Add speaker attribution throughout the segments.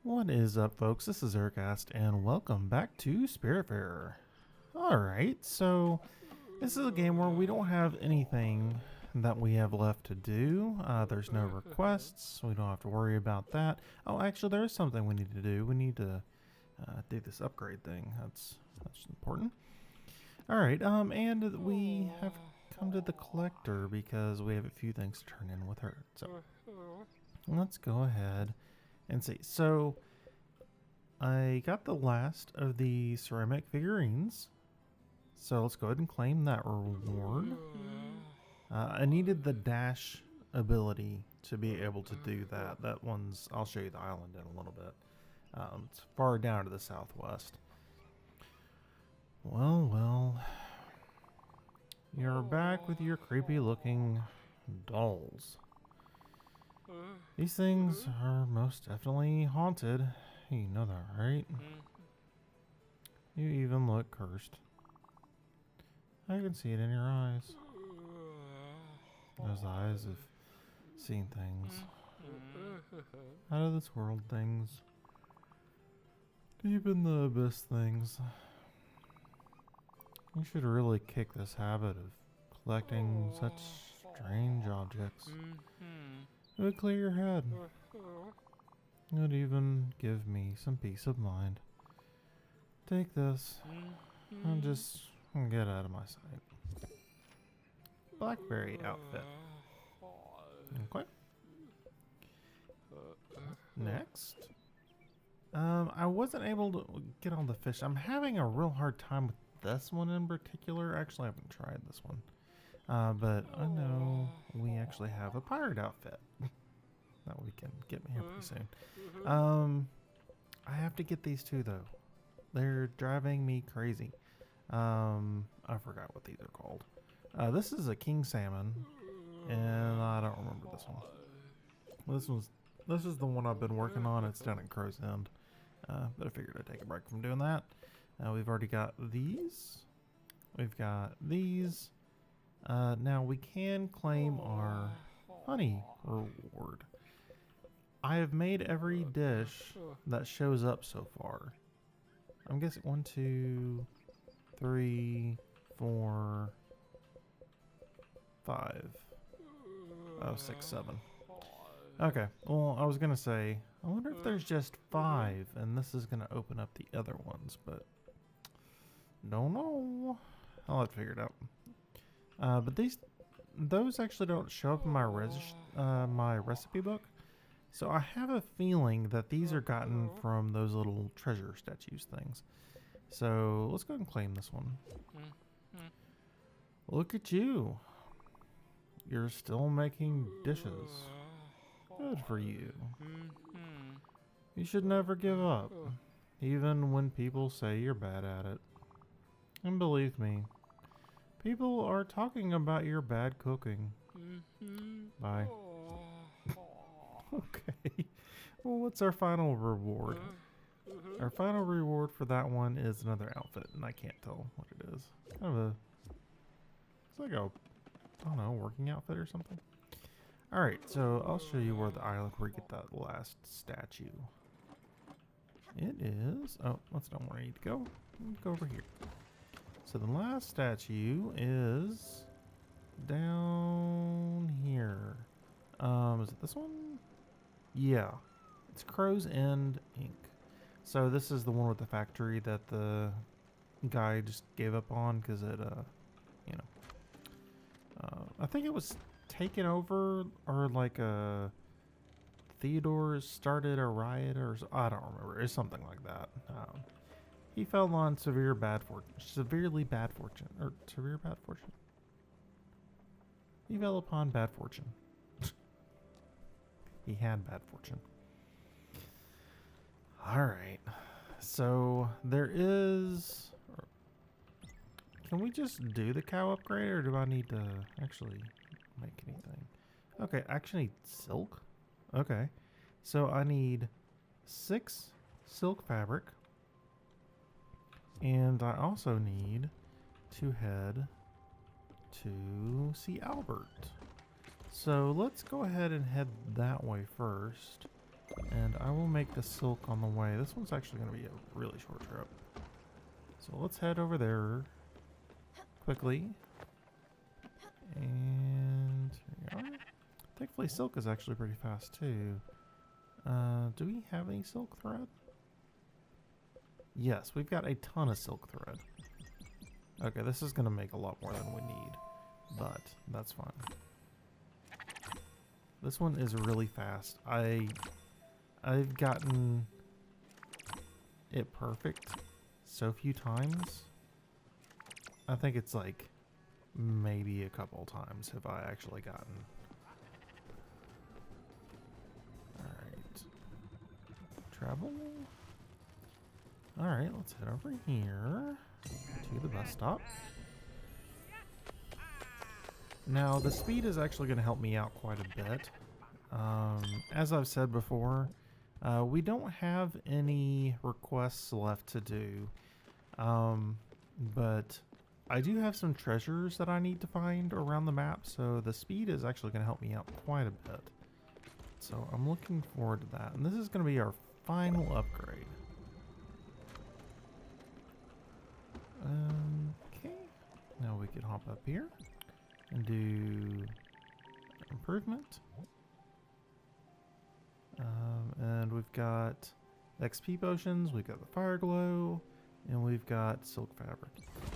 Speaker 1: What is up, folks? This is Ericast, and welcome back to Spiritfarer. Alright, so this is a game where we don't have anything that we have left to do. There's no requests, so we don't have to worry about that. Oh, actually, there is something we need to do. We need to do this upgrade thing. That's important. Alright, and we have come to the collector because we have a few things to turn in with her. So let's go ahead and see. So I got the last of the ceramic figurines. So let's go ahead and claim that reward. I needed the dash ability to be able to do that. That one's, I'll show you the island in a little bit. It's far down to the southwest. Well. You're back with your creepy looking dolls. These things are most definitely haunted. You know that, right? You even look cursed. I can see it in your eyes. Those eyes have seen things. Out of this world things. Deep in the abyss things. You should really kick this habit of collecting such strange objects. It would clear your head. It would even give me some peace of mind. Take this and just get out of my sight. Blackberry outfit. Okay. Next. I wasn't able to get all the fish. I'm having a real hard time with this one in particular. Actually, I haven't tried this one. But I know we actually have a pirate outfit that we can get here pretty soon. I have to get these two though. They're driving me crazy. I forgot what these are called. This is a king salmon, and I don't remember this one. This is the one I've been working on. It's down at Crow's End, but I figured I'd take a break from doing that. We've already got these. We've got these. Now we can claim our honey reward. I have made every dish that shows up so far. I'm guessing 1, 2, 3, 4, 5. Oh, 6, 7. Okay, well, I was gonna say, I wonder if there's just 5, and this is gonna open up the other ones, but don't know. I'll have to figure it out. But those actually don't show up in my my recipe book, so I have a feeling that these are gotten from those little treasure statues things. So let's go ahead and claim this one. Look at you. You're still making dishes. Good for you. You should never give up, even when people say you're bad at it. And believe me, people are talking about your bad cooking. Bye. Okay. Well, what's our final reward? Our final reward for that one is another outfit, and I can't tell what it is. Kind of a... It's like a... I don't know, working outfit or something. Alright, so I'll show you where the island where you get that last statue. It is... Oh, that's not where I need to go. Go over here. So the last statue is down here. Is it this one? Yeah. It's Crow's End Inc. So this is the one with the factory that the guy just gave up on because it, I think it was taken over, or like Theodore started a riot, or I don't remember. It's something like that. He fell on severe bad fortune. He fell upon bad fortune. He had bad fortune. Alright. So there is... Can we just do the cow upgrade, or do I need to actually make anything? Okay, I actually need silk. Okay. So I need 6 silk fabric. And I also need to head to see Albert. So let's go ahead and head that way first. And I will make the silk on the way. This one's actually going to be a really short trip. So let's head over there quickly. And here we are. Thankfully, silk is actually pretty fast too. Do we have any silk thread? Yes, we've got a ton of silk thread. Okay, this is going to make a lot more than we need, but that's fine. This one is really fast. I've gotten it perfect so few times. I think it's like maybe a couple times have I actually gotten. Alright. Travel. Alright, let's head over here to the bus stop. Now, the speed is actually going to help me out quite a bit. As I've said before, we don't have any requests left to do. But I do have some treasures that I need to find around the map, so the speed is actually going to help me out quite a bit. So I'm looking forward to that. And this is going to be our final upgrade. Okay. Now we can hop up here and do improvement. And we've got XP potions, we've got the fire glow, and we've got silk fabric.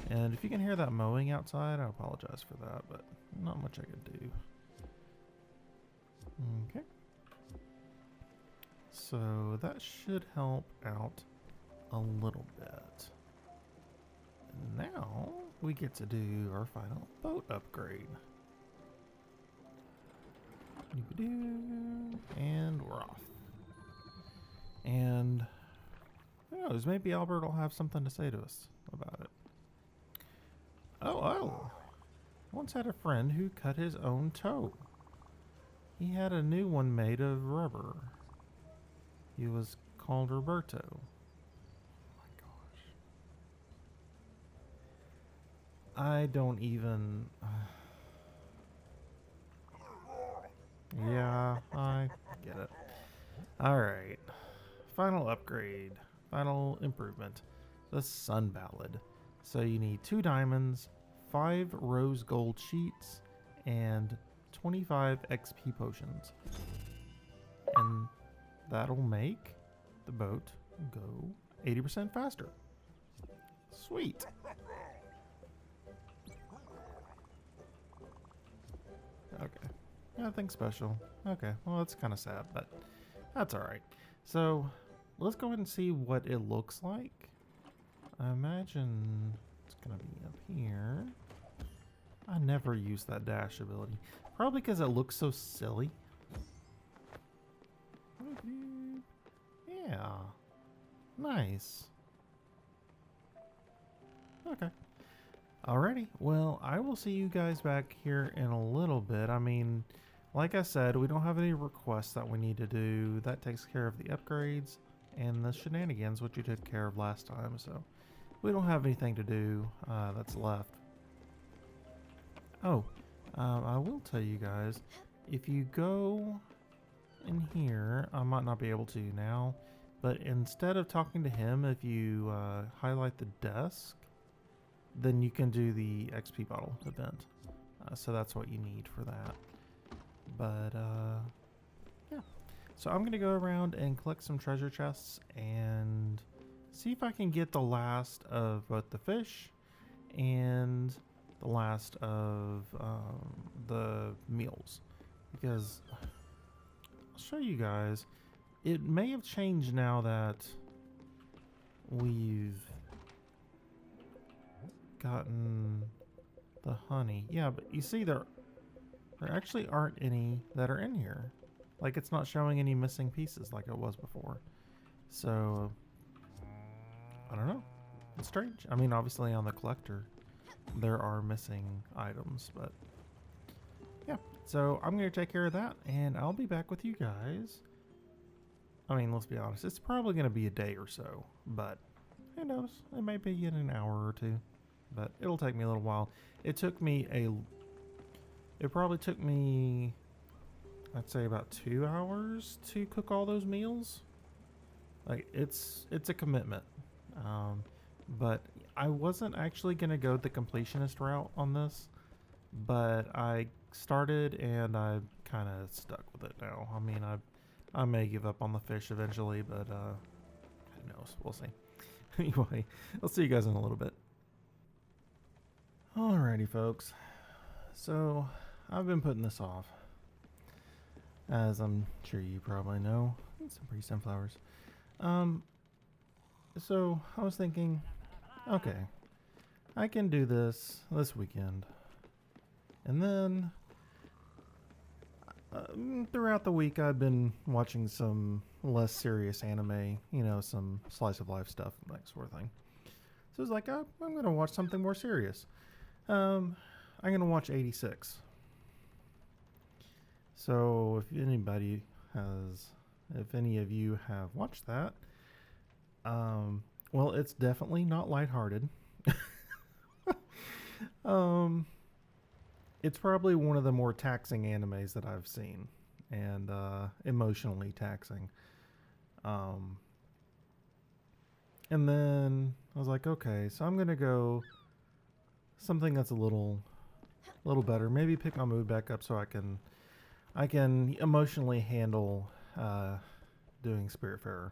Speaker 1: And if you can hear that mowing outside, I apologize for that, but not much I could do. Okay. So that should help out a little bit. And now we get to do our final boat upgrade. And we're off. And who knows, maybe Albert will have something to say to us about it. Oh. Once had a friend who cut his own toe. He had a new one made of rubber. He was called Roberto. Oh my gosh. I don't even... yeah, I get it. Alright. Final upgrade. Final improvement. The Sun Ballad. So you need 2 diamonds, 5 rose gold sheets, and 25 XP potions. And that'll make the boat go 80% faster. Sweet. Okay. Nothing special. Okay, well that's kind of sad, but that's alright. So, let's go ahead and see what it looks like. I imagine it's going to be up here. I never use that dash ability. Probably because it looks so silly. Yeah. Nice. Okay. Alrighty. Well, I will see you guys back here in a little bit. I mean, like I said, we don't have any requests that we need to do. That takes care of the upgrades and the shenanigans, which you took care of last time. So we don't have anything to do that's left. Oh, I will tell you guys, if you go in here, I might not be able to now, but instead of talking to him, if you highlight the desk, then you can do the XP bottle event. So that's what you need for that. But yeah, so I'm gonna go around and collect some treasure chests and see if I can get the last of both the fish and the last of the meals, because I'll show you guys, it may have changed now that we've gotten the honey. Yeah, but you see there actually aren't any that are in here. Like, it's not showing any missing pieces like it was before. So I don't know. It's strange. I mean, obviously on the collector there are missing items, but yeah. So I'm going to take care of that and I'll be back with you guys. I mean, let's be honest, it's probably going to be a day or so, but who knows? It may be in an hour or two, but it'll take me a little while. It probably took me I'd say about 2 hours to cook all those meals. Like it's a commitment. Um, but I wasn't actually gonna go the completionist route on this, but I started and I kind of stuck with it now. I mean, I may give up on the fish eventually, but who knows? We'll see. Anyway, I'll see you guys in a little bit. Alrighty, folks. So I've been putting this off, as I'm sure you probably know. Some pretty sunflowers. Um, so I was thinking, okay, I can do this weekend, and then throughout the week I've been watching some less serious anime, you know, some slice of life stuff, that sort of thing. So it's like, I'm gonna watch something more serious. I'm gonna watch 86. So if any of you have watched that, well, it's definitely not lighthearted. um, it's probably one of the more taxing animes that I've seen, and emotionally taxing. Um, and then I was like, okay, so I'm gonna go something that's a little better. Maybe pick my mood back up so I can emotionally handle doing Spiritfarer.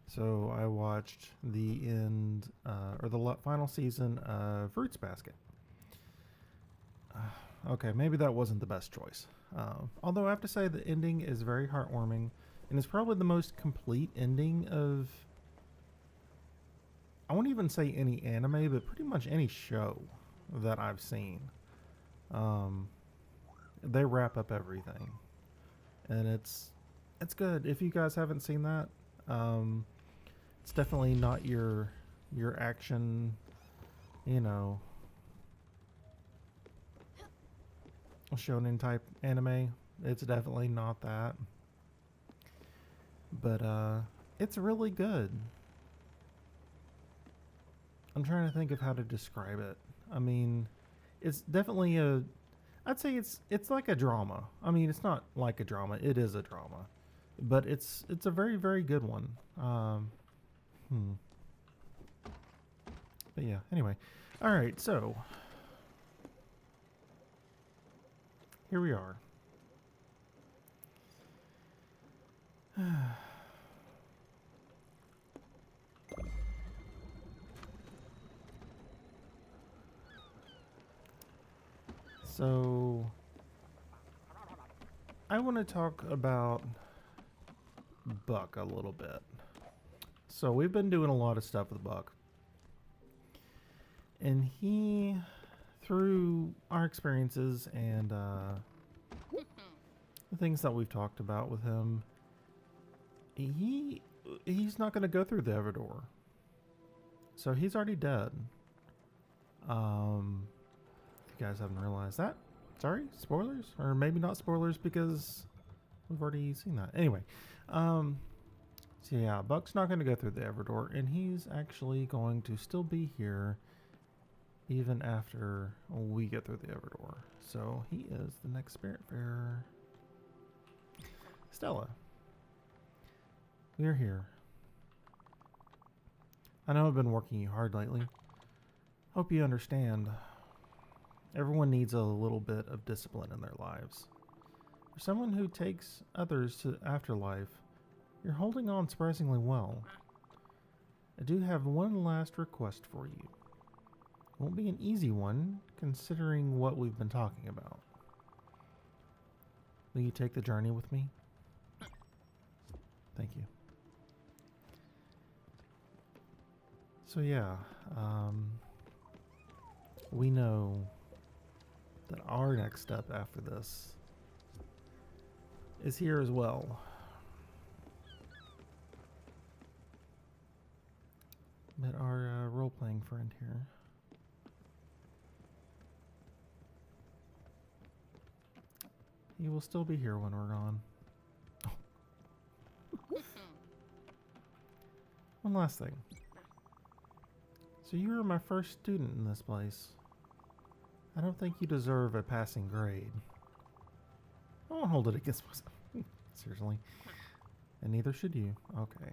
Speaker 1: So I watched the end or the final season of Fruits Basket. Okay, maybe that wasn't the best choice. Although I have to say the ending is very heartwarming, and it's probably the most complete ending of, I won't even say any anime, but pretty much any show that I've seen. They wrap up everything, and it's good. If you guys haven't seen that, it's definitely not your action, you know, shonen type anime. It's definitely not that, but it's really good. I'm trying to think of how to describe it. I mean, it's definitely I'd say it's like a drama. I mean, it's not like a drama. It is a drama, but it's a very very good one. Hmm. But yeah. Anyway, all right. So here we are. So I want to talk about Buck a little bit. So we've been doing a lot of stuff with Buck, and he, through our experiences and the things that we've talked about with him, he's not going to go through the Everdor. So he's already dead. If you guys haven't realized that, sorry, spoilers, or maybe not spoilers because we've already seen that. Anyway, so yeah, Buck's not going to go through the Everdor, and he's actually going to still be here even after we get through the Everdor. So he is the next Spiritfarer. Stella, we're here. I know I've been working you hard lately. Hope you understand. Everyone needs a little bit of discipline in their lives. For someone who takes others to afterlife, you're holding on surprisingly well. I do have one last request for you. It won't be an easy one, considering what we've been talking about. Will you take the journey with me? Thank you. So yeah, we know that our next step after this is here as well. But our role-playing friend here, he will still be here when we're gone. Oh. One last thing. So you were my first student in this place. I don't think you deserve a passing grade. I won't hold it against myself. Seriously. And neither should you. Okay.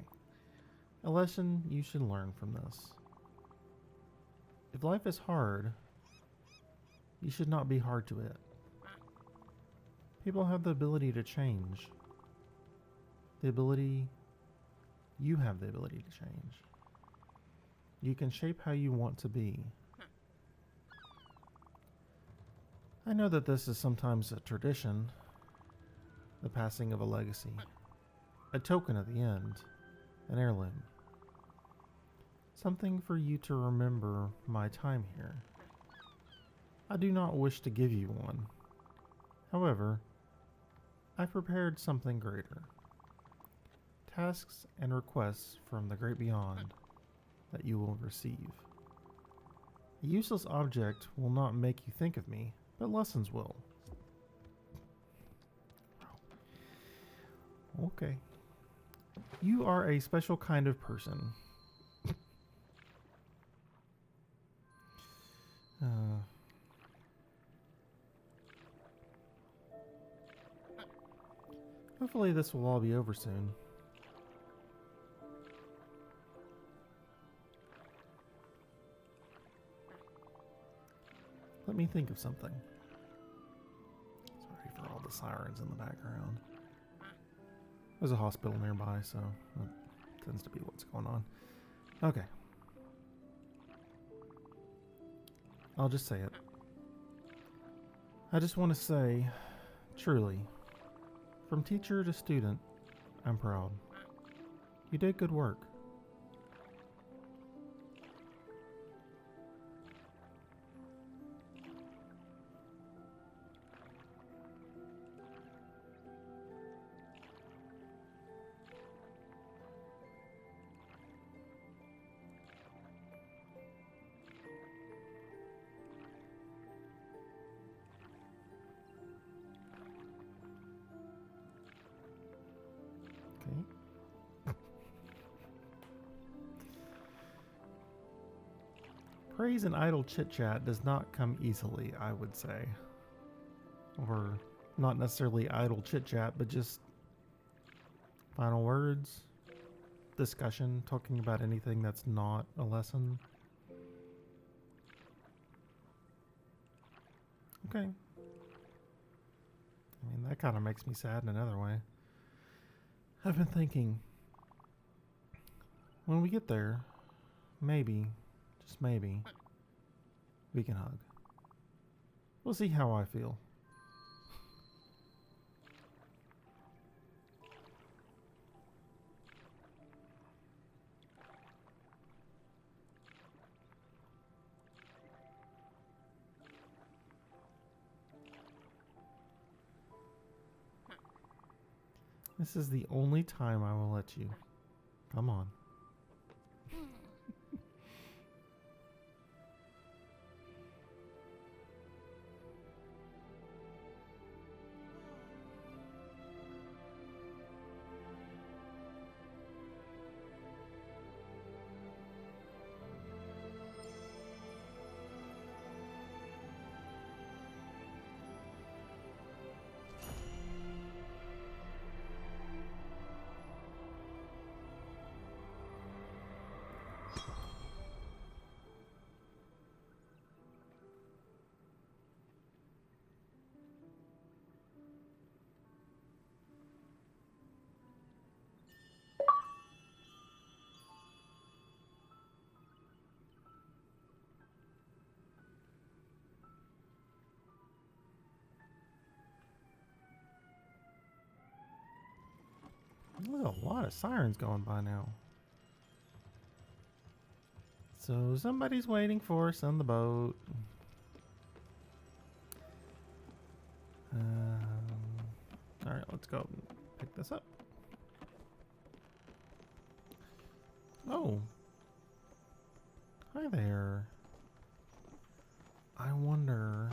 Speaker 1: A lesson you should learn from this. If life is hard, you should not be hard to it. People have the ability to change. You have the ability to change. You can shape how you want to be. I know that this is sometimes a tradition, the passing of a legacy, a token at the end, an heirloom. Something for you to remember my time here. I do not wish to give you one. However, I prepared something greater. Tasks and requests from the great beyond that you will receive. A useless object will not make you think of me, but lessons will. Okay. You are a special kind of person. Hopefully this will all be over soon. Let me think of something. Sorry for all the sirens in the background. There's a hospital nearby, so that tends to be what's going on. Okay. I'll just say it. I just want to say, truly, from teacher to student, I'm proud. You did good work. Okay. Praise and idle chit-chat does not come easily, I would say. Or not necessarily idle chit-chat, but just final words, discussion, talking about anything that's not a lesson. Okay. I mean, that kind of makes me sad in another way. I've been thinking, when we get there, maybe, just maybe, we can hug. We'll see how I feel. This is the only time I will let you. Come on. There's a lot of sirens going by now. So somebody's waiting for us on the boat. Alright, let's go and pick this up. Oh. Hi there. I wonder...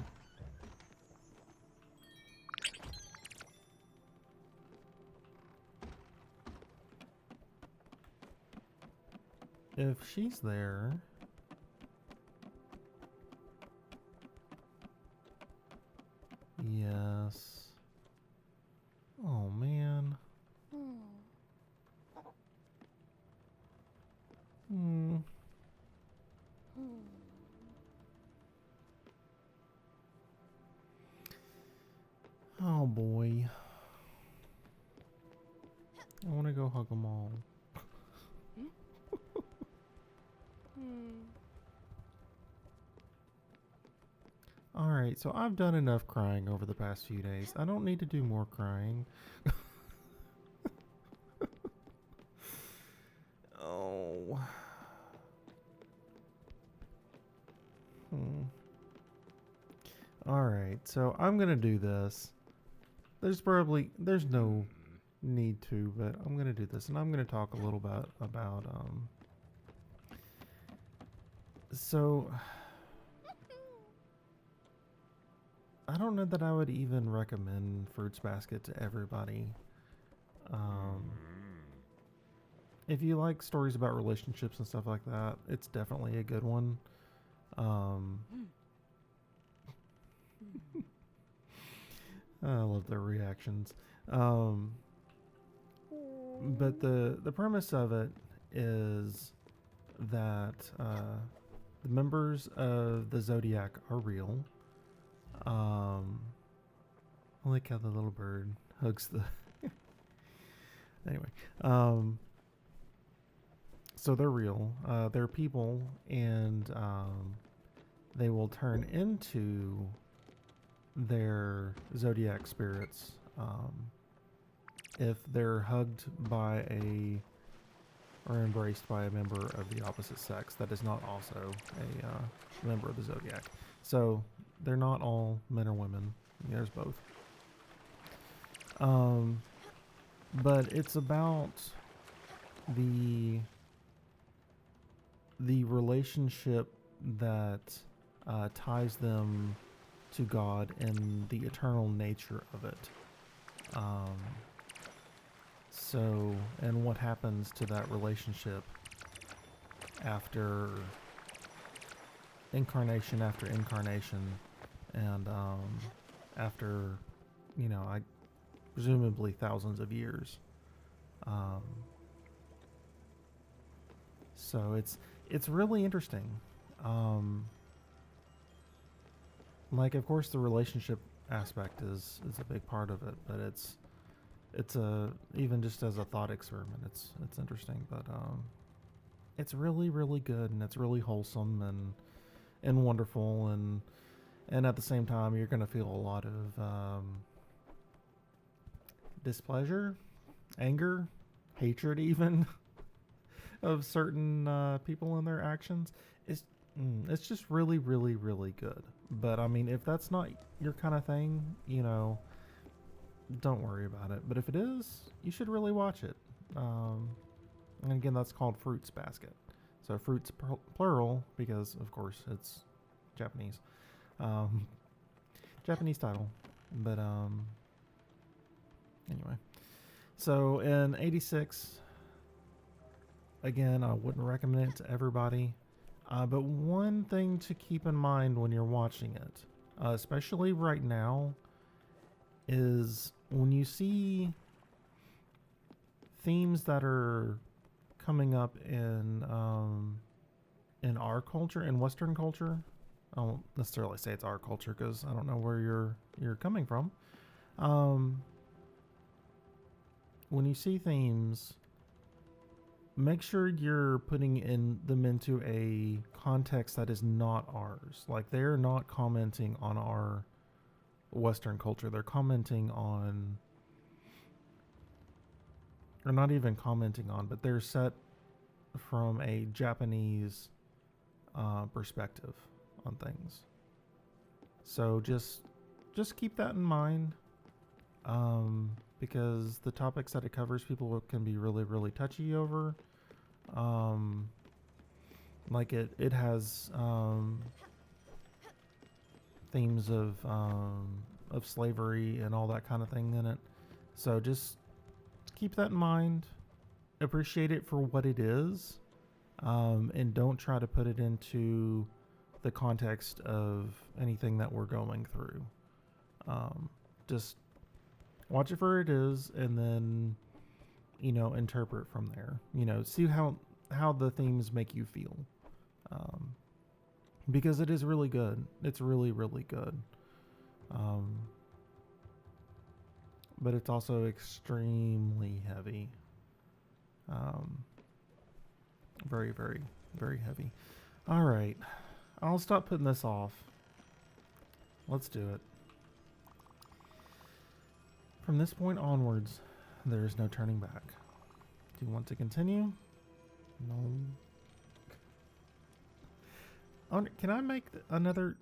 Speaker 1: if she's there... Yes. boy. I want to go hug them all. Alright, so I've done enough crying over the past few days. I don't need to do more crying. Oh. Alright, so I'm gonna do this. There's no need to, but I'm gonna do this, and I'm gonna talk a little bit about, so I don't know that I would even recommend Fruits Basket to everybody. If you like stories about relationships and stuff like that, it's definitely a good one. I love their reactions. But the premise of it is that the members of the Zodiac are real. I like how the little bird hugs the... Anyway. So they're real. They're people, and they will turn into their Zodiac spirits if they're hugged by or embraced by a member of the opposite sex that is not also a member of the Zodiac. So they're not all men or women. There's both. But it's about the relationship that ties them to God and the eternal nature of it. So, and what happens to that relationship after incarnation after incarnation, and after, presumably thousands of years. So it's really interesting. Like, of course, the relationship aspect is a big part of it, but it's even just as a thought experiment, it's interesting. But it's really, really good, and it's really wholesome and wonderful, and at the same time, you're gonna feel a lot of displeasure, anger, hatred, even of certain people and their actions. It's just really, really, really good. But I mean, if that's not your kind of thing, don't worry about it. But if it is, you should really watch it. And again, that's called Fruits Basket. So fruits plural, because of course it's Japanese. Japanese title. But anyway. So in 86, again, I wouldn't recommend it to everybody. But one thing to keep in mind when you're watching it, especially right now, is when you see themes that are coming up in our culture, in Western culture. I won't necessarily say it's our culture because I don't know where you're coming from. When you see themes, make sure you're putting them into a context that is not ours. Like, they're not commenting on our Western culture. They're commenting on, or not even commenting on, but they're set from a Japanese perspective on things. So just keep that in mind, because the topics that it covers, people can be really, really touchy over. Like it has themes of slavery and all that kind of thing in it. So just keep that in mind. Appreciate it for what it is, and don't try to put it into the context of anything that we're going through. Just watch it for what it is, and then interpret from there. See how the themes make you feel, because it is really good. It's really, really good. but it's also extremely heavy. Um, very, very, very heavy. All right, I'll stop putting this off. Let's do it. From this point onwards, there is no turning back. Do you want to continue? No. Oh, can I make another?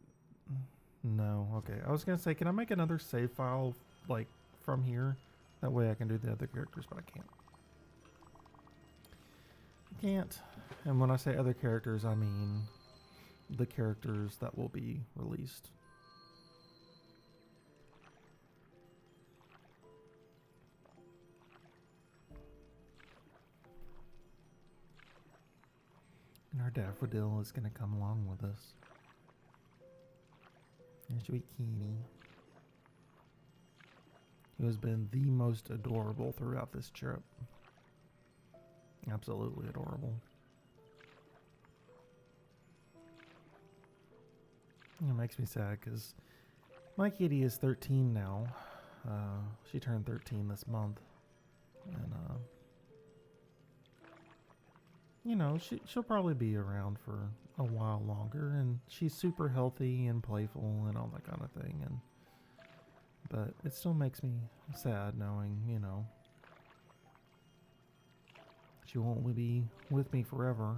Speaker 1: No. Okay. I was gonna say, can I make another save file like from here? That way I can do the other characters, but I can't. I can't. And when I say other characters, I mean the characters that will be released. And our daffodil is going to come along with us. And sweet kitty, who has been the most adorable throughout this trip. Absolutely adorable. It makes me sad because my kitty is 13 now. She turned 13 this month. And, you know, she'll probably be around for a while longer. And she's super healthy and playful and all that kind of thing. But it still makes me sad knowing, you know, she won't be with me forever.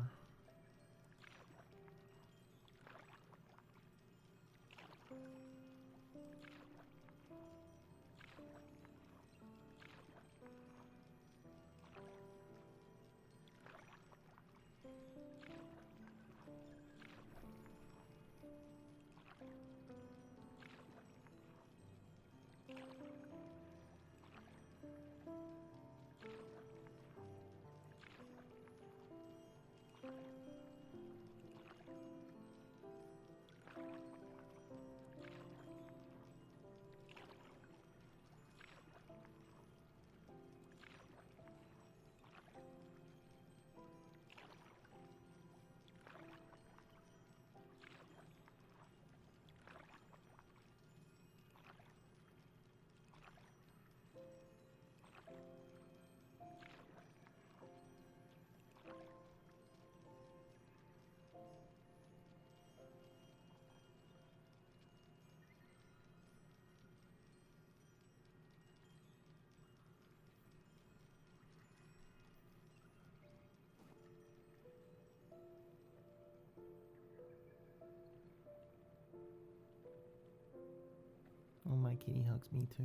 Speaker 1: Oh, my kitty hugs me too.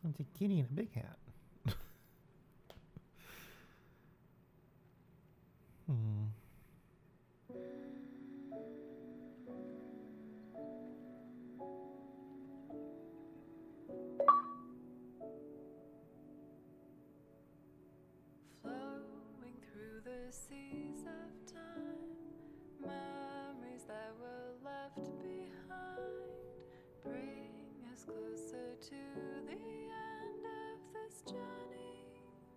Speaker 1: It's a kitty in a big hat.
Speaker 2: Flowing through the seas of time, memories that were left behind bring us closer to the end of this journey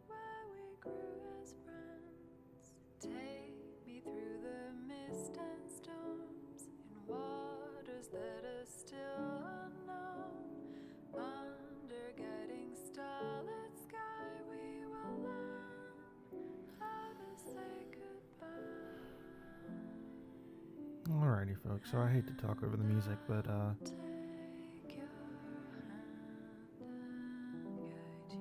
Speaker 2: where we grew as friends. Take me through the mist and storms in waters that are still unknown. Under guiding starlit sky, we will learn how to say goodbye.
Speaker 1: Alrighty, folks. So I hate to talk over the music, but
Speaker 2: Take your hand and guide you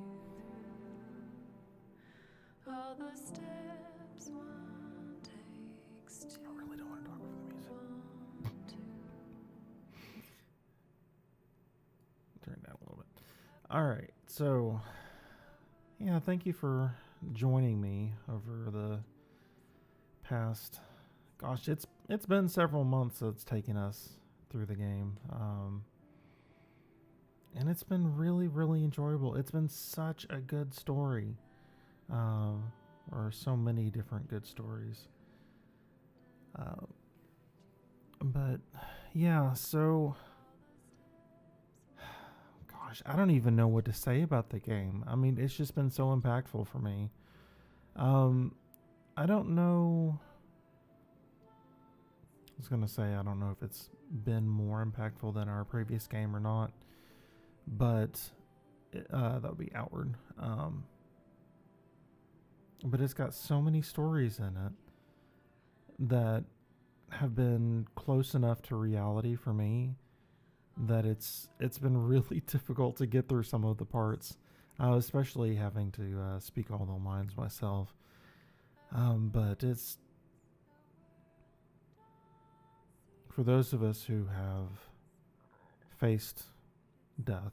Speaker 2: through all the steps one takes to
Speaker 1: I really don't want to talk over the music.
Speaker 2: want to.
Speaker 1: Turn it down a little bit. All right. So, yeah, thank you for joining me over the past. Gosh, it's been several months that it's taken us through the game, and it's been really really enjoyable. It's been such a good story, um, or so many different good stories. Uh, but yeah, so gosh, I don't even know what to say about the game. I mean, it's just been so impactful for me. Um, I don't know. I was gonna say I don't know if it's been more impactful than our previous game or not, but that would be Outward. But it's got so many stories in it that have been close enough to reality for me that it's been really difficult to get through some of the parts, especially having to speak all the lines myself. But it's for those of us who have faced death,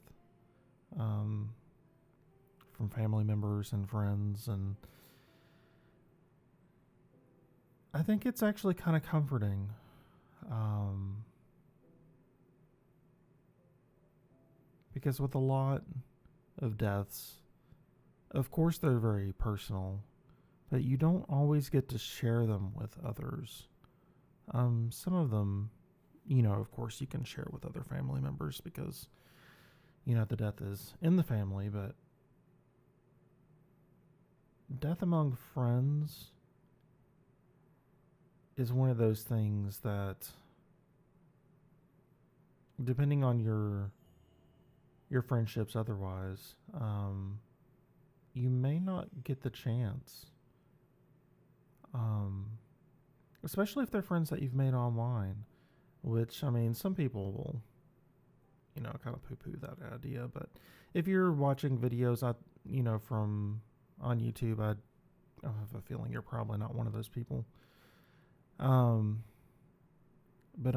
Speaker 1: um, from family members and friends, and I think it's actually kind of comforting. Um, because with a lot of deaths, of course, they're very personal, but you don't always get to share them with others. Some of them, of course, you can share with other family members because, the death is in the family, but death among friends is one of those things that, depending on your friendships otherwise, you may not get the chance. Especially if they're friends that you've made online, which, I mean, some people will, kind of poo-poo that idea. But if you're watching videos, from on YouTube, I have a feeling you're probably not one of those people. But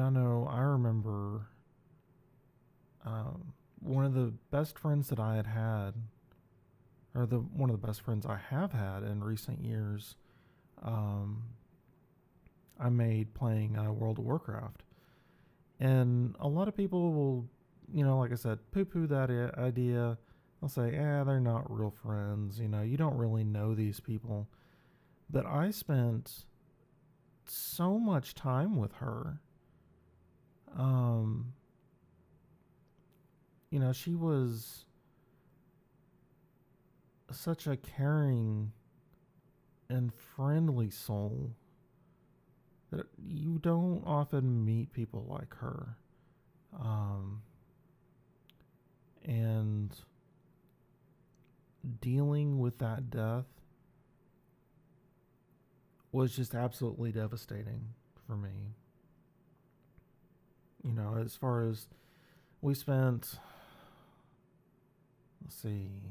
Speaker 1: I remember, one of the best friends that I had, or one of the best friends I have had in recent years, I made playing World of Warcraft. And a lot of people will, like I said, poo-poo that idea. They'll say, they're not real friends. You don't really know these people. But I spent so much time with her. She was such a caring and friendly soul that you don't often meet people like her. And dealing with that death was just absolutely devastating for me. As far as we spent, let's see,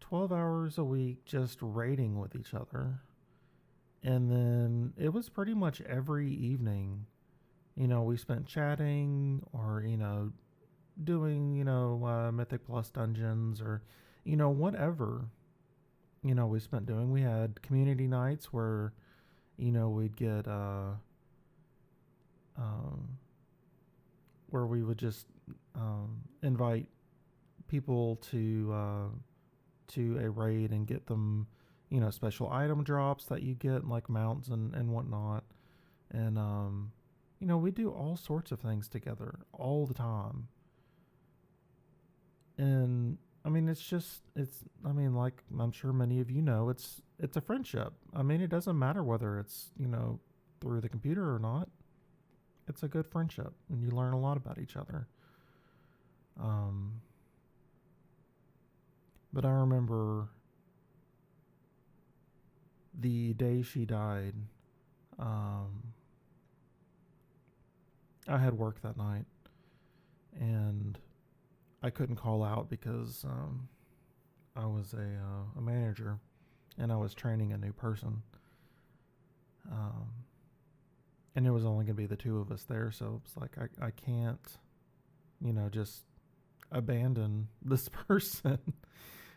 Speaker 1: 12 hours a week just raiding with each other. And then it was pretty much every evening, we spent chatting or, doing, Mythic Plus dungeons or, whatever, we spent doing. We had community nights where, we'd get, where we would just invite people to a raid and get them, special item drops that you get, like mounts and whatnot. And, we do all sorts of things together all the time. And, I mean, like I'm sure many of you know, it's a friendship. I mean, it doesn't matter whether it's, through the computer or not. It's a good friendship, and you learn a lot about each other. But I remember the day she died, I had work that night, and I couldn't call out because I was a manager, and I was training a new person. And it was only going to be the two of us there, so it's like I can't, just abandon this person.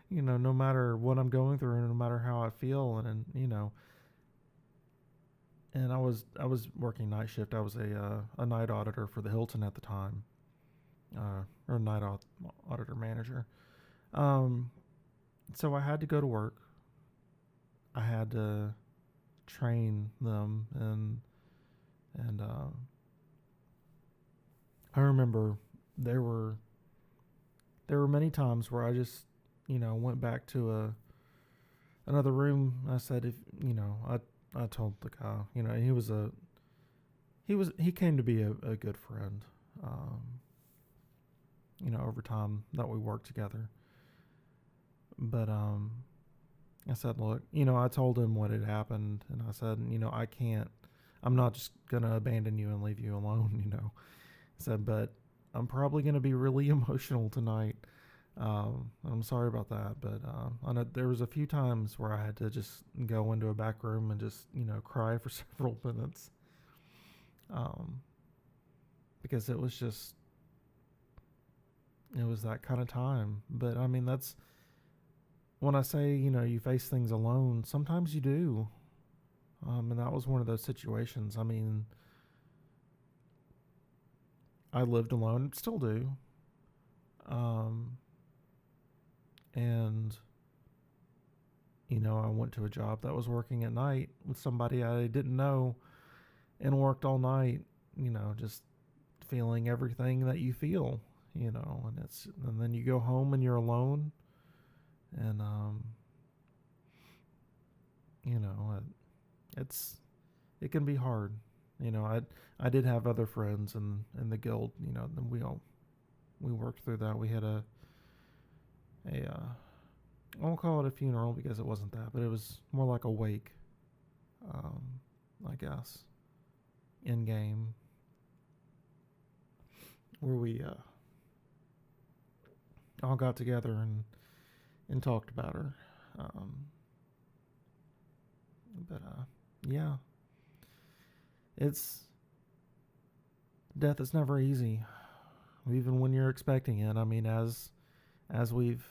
Speaker 1: no matter what I'm going through, and no matter how I feel, and I was working night shift. I was a night auditor for the Hilton at the time, or auditor manager. Um, so I had to go to work. I had to train them, and I remember there were there were many times where I just went back to another room. I said, if I told the guy, he came to be a good friend. Um, over time that we worked together. But I said, look, I told him what had happened, and I said, I can't. I'm not just gonna abandon you and leave you alone. I said, but I'm probably gonna be really emotional tonight. I'm sorry about that, but I know there was a few times where I had to just go into a back room and just cry for several minutes, um, because it was that kind of time. But I mean, that's when I say you face things alone. Sometimes you do, and that was one of those situations. I mean, I lived alone, still do, um, and I went to a job that was working at night with somebody I didn't know, and worked all night. Just feeling everything that you feel. And then you go home and you're alone, and you know, it's it can be hard. I did have other friends in the guild. Then we worked through that. We had a I won't call it a funeral because it wasn't that, but it was more like a wake. Um, I guess in game where we all got together and talked about her. Um, but yeah, it's death is never easy, even when you're expecting it. I mean, as we've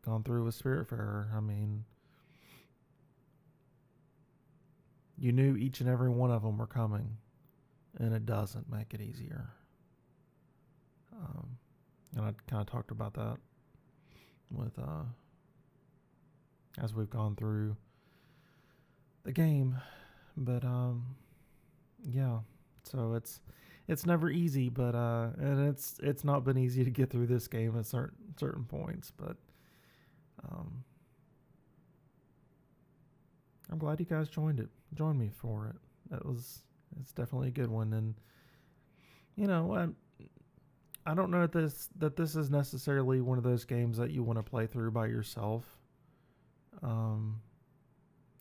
Speaker 1: gone through with Spiritfarer, I mean, you knew each and every one of them were coming, and it doesn't make it easier. And I kind of talked about that with as we've gone through the game, but yeah. So it's never easy, but and it's not been easy to get through this game at certain points, but um, I'm glad you guys joined me for it. It's definitely a good one, and I don't know that this is necessarily one of those games that you want to play through by yourself. Um,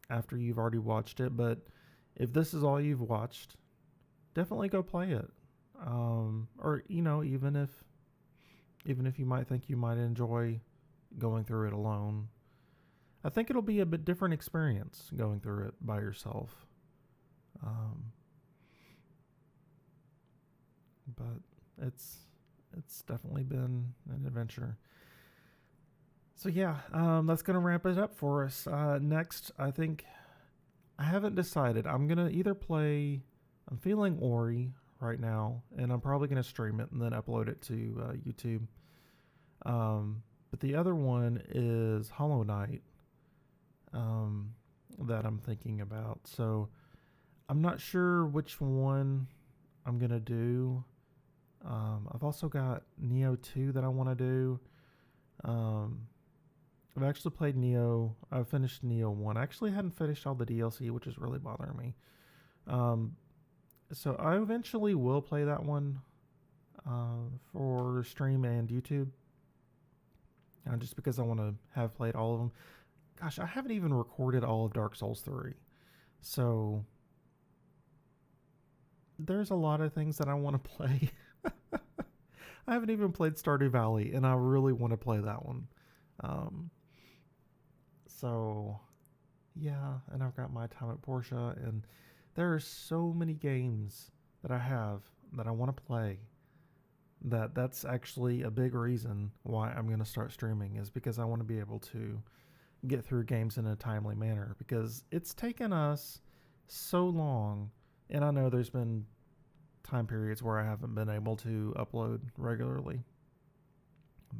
Speaker 1: After you've already watched it, but if this is all you've watched, definitely go play it. Or even if you might think you might enjoy going through it alone, I think it'll be a bit different experience going through it by yourself. Um, but it's definitely been an adventure. So yeah, that's gonna wrap it up for us. Next, I think I haven't decided. I'm gonna either play. I'm feeling Ori right now, and I'm probably gonna stream it and then upload it to YouTube. But the other one is Hollow Knight, um, that I'm thinking about. So I'm not sure which one I'm gonna do. I've also got Neo 2 that I want to do. Um, I've actually played Neo. I finished Neo 1. I actually hadn't finished all the DLC, which is really bothering me. So I eventually will play that one for stream and YouTube. Just because I want to have played all of them. Gosh, I haven't even recorded all of Dark Souls 3. So there's a lot of things that I want to play. I haven't even played Stardew Valley, and I really want to play that one. So, yeah, and I've got my time at Porsche, and there are so many games that I have that I want to play that's actually a big reason why I'm going to start streaming, is because I want to be able to get through games in a timely manner, because it's taken us so long. And I know there's been time periods where I haven't been able to upload regularly,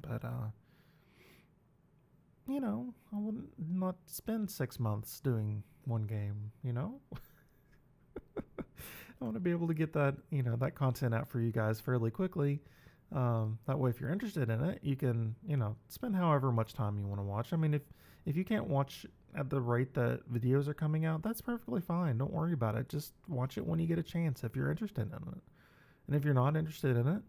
Speaker 1: but I wouldn't not spend 6 months doing one game. I want to be able to get that content out for you guys fairly quickly. That way, if you're interested in it, you can spend however much time you want to watch. I mean, if you can't watch at the rate that videos are coming out, that's perfectly fine. Don't worry about it. Just watch it when you get a chance if you're interested in it. And if you're not interested in it,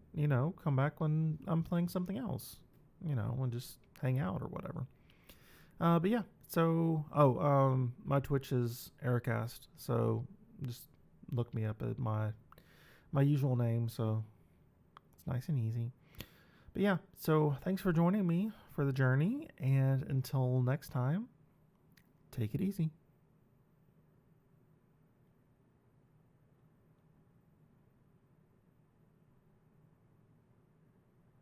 Speaker 1: come back when I'm playing something else. And just hang out or whatever. But yeah. So, my Twitch is Ericast. So just look me up at my usual name. So it's nice and easy. But yeah, so thanks for joining me for the journey, and until next time, take it easy.